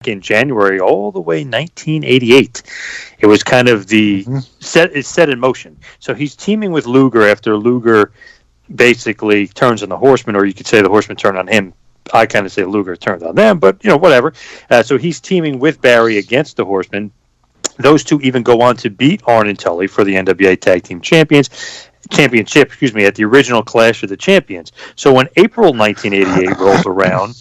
in January all the way 1988. It was kind of the set in motion. So he's teaming with Luger after Luger basically turns on the Horsemen, or you could say the Horsemen turn on him. I kind of say Luger turned on them, but whatever. So he's teaming with Barry against the Horsemen. Those two even go on to beat Arn and Tully for the NWA Tag Team Championship, at the original Clash of the Champions. So when April 1988 rolls around,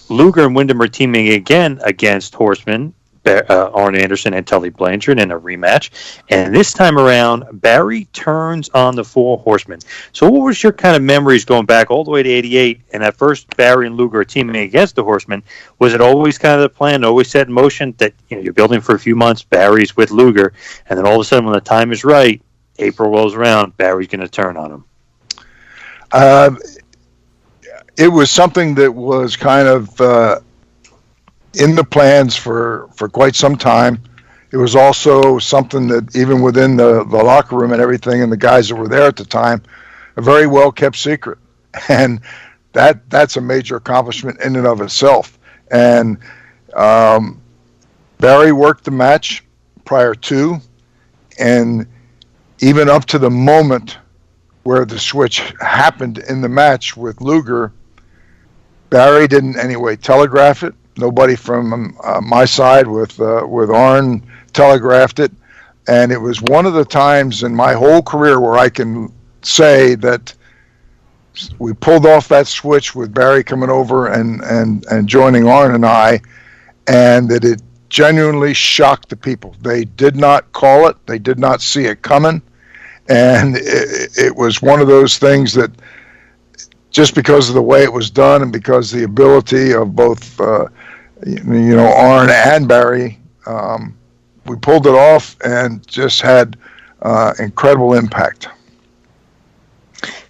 Luger and Windham are teaming again against Horsemen, Arn Anderson and Tully Blanchard in a rematch. And this time around, Barry turns on the Four Horsemen. So what was your kind of memories going back all the way to 88? And at first, Barry and Luger are teaming against the Horsemen. Was it always kind of the plan, always set in motion that you're building for a few months, Barry's with Luger, and then all of a sudden when the time is right, April rolls around, Barry's going to turn on him? It was something that was kind of in the plans for quite some time. It was also something that even within the locker room and everything and the guys that were there at the time, a very well kept secret. And that's a major accomplishment in and of itself. And Barry worked the match prior to, and even up to the moment where the switch happened in the match with Luger, Barry didn't anyway telegraph it. Nobody from my side with Arn telegraphed it. And it was one of the times in my whole career where I can say that we pulled off that switch with Barry coming over and joining Arn and I, and that it genuinely shocked the people. They did not call it. They did not see it coming. And it was one of those things that just because of the way it was done and because the ability of both, Arn and Barry, we pulled it off and just had incredible impact.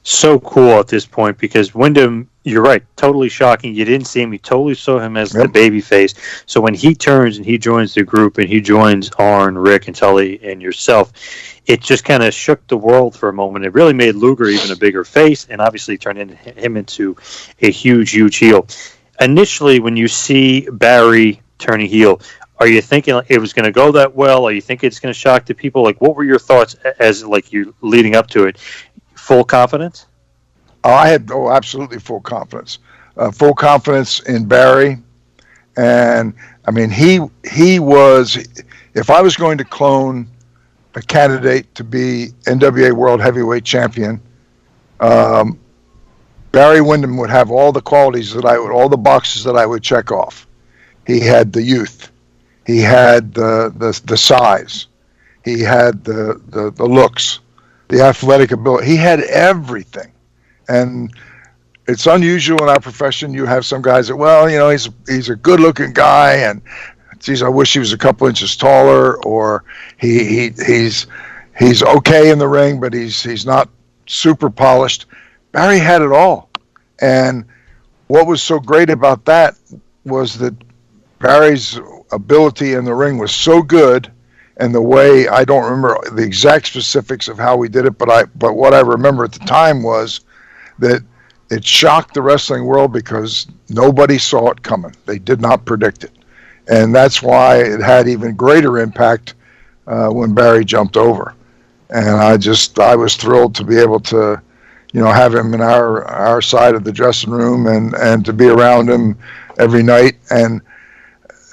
So cool at this point because Windham, you're right, totally shocking. You didn't see him. You totally saw him as the baby face. So when he turns and he joins the group and he joins Arn, Rick, and Tully and yourself, it just kind of shook the world for a moment. It really made Luger even a bigger face and obviously turned him into a huge, huge heel. Initially, when you see Barry turning heel, are you thinking it was going to go that well? Are you thinking it's going to shock the people? Like, what were your thoughts as you leading up to it? Full confidence? I had absolutely full confidence. Full confidence in Barry. And, I mean, he was, if I was going to clone a candidate to be NWA World Heavyweight Champion, Barry Windham would have all the qualities all the boxes that I would check off. He had the youth. He had the size. He had the looks, the athletic ability. He had everything. And it's unusual in our profession. You have some guys that, he's a good-looking guy, and geez, I wish he was a couple inches taller, or he's okay in the ring, but he's not super polished. Barry had it all. And what was so great about that was that Barry's ability in the ring was so good, and the way, I don't remember the exact specifics of how we did it, but what I remember at the time was that it shocked the wrestling world because nobody saw it coming. They did not predict it. And that's why it had even greater impact when Barry jumped over. And I was thrilled to be able to, have him in our side of the dressing room and to be around him every night. And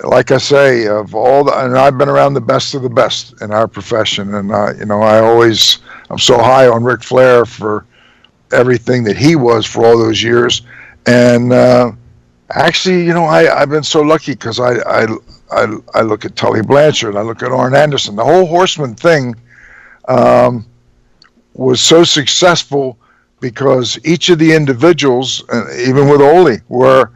like I say, and I've been around the best of the best in our profession. And, I'm so high on Ric Flair for everything that he was for all those years. And actually, I've been so lucky because I look at Tully Blanchard, I look at Arn Anderson. The whole Horseman thing was so successful because each of the individuals, even with Ole, were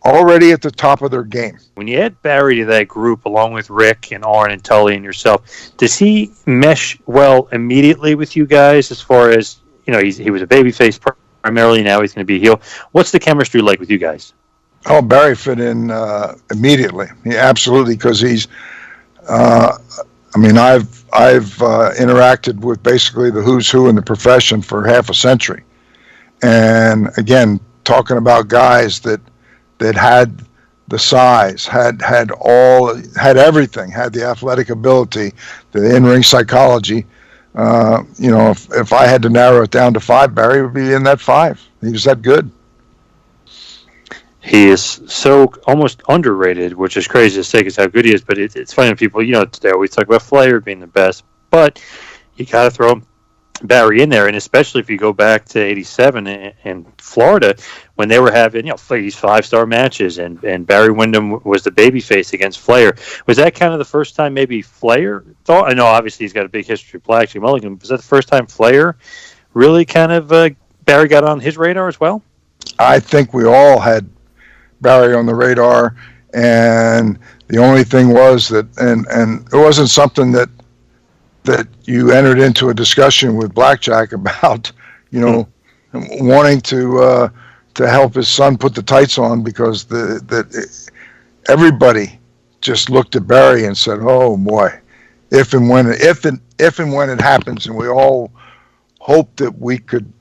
already at the top of their game. When you add Barry to that group, along with Rick and Arn and Tully and yourself, does he mesh well immediately with you guys as far as, he was a babyface primarily, now he's going to be a heel. What's the chemistry like with you guys? Oh, Barry fit in immediately. Absolutely, because he's. I've interacted with basically the who's who in the profession for half a century, and again, talking about guys that had the size, had everything, had the athletic ability, the in-ring psychology. If I had to narrow it down to 5, Barry would be in that 5. He was that good. He is so almost underrated, which is crazy to say because how good he is. But it's funny when people, they always talk about Flair being the best, but you got to throw Barry in there, and especially if you go back to '87 in Florida when they were having these 5-star matches, and Barry Windham was the babyface against Flair. Was that kind of the first time maybe Flair thought? I know obviously he's got a big history with Black Mulligan. Was that the first time Flair really kind of Barry got on his radar as well? I think we all had Barry on the radar, and the only thing was that, and it wasn't something that you entered into a discussion with Blackjack about, wanting to help his son put the tights on, because everybody just looked at Barry and said, "Oh boy, if and when it happens," and we all hoped that we could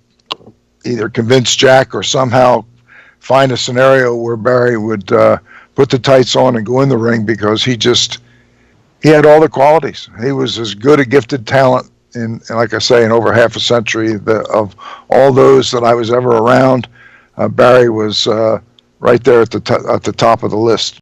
either convince Jack or somehow find a scenario where Barry would put the tights on and go in the ring, because he had all the qualities. He was as good a gifted talent in like I say, in over half a century. Of all those that I was ever around, Barry was right there at the top of the list.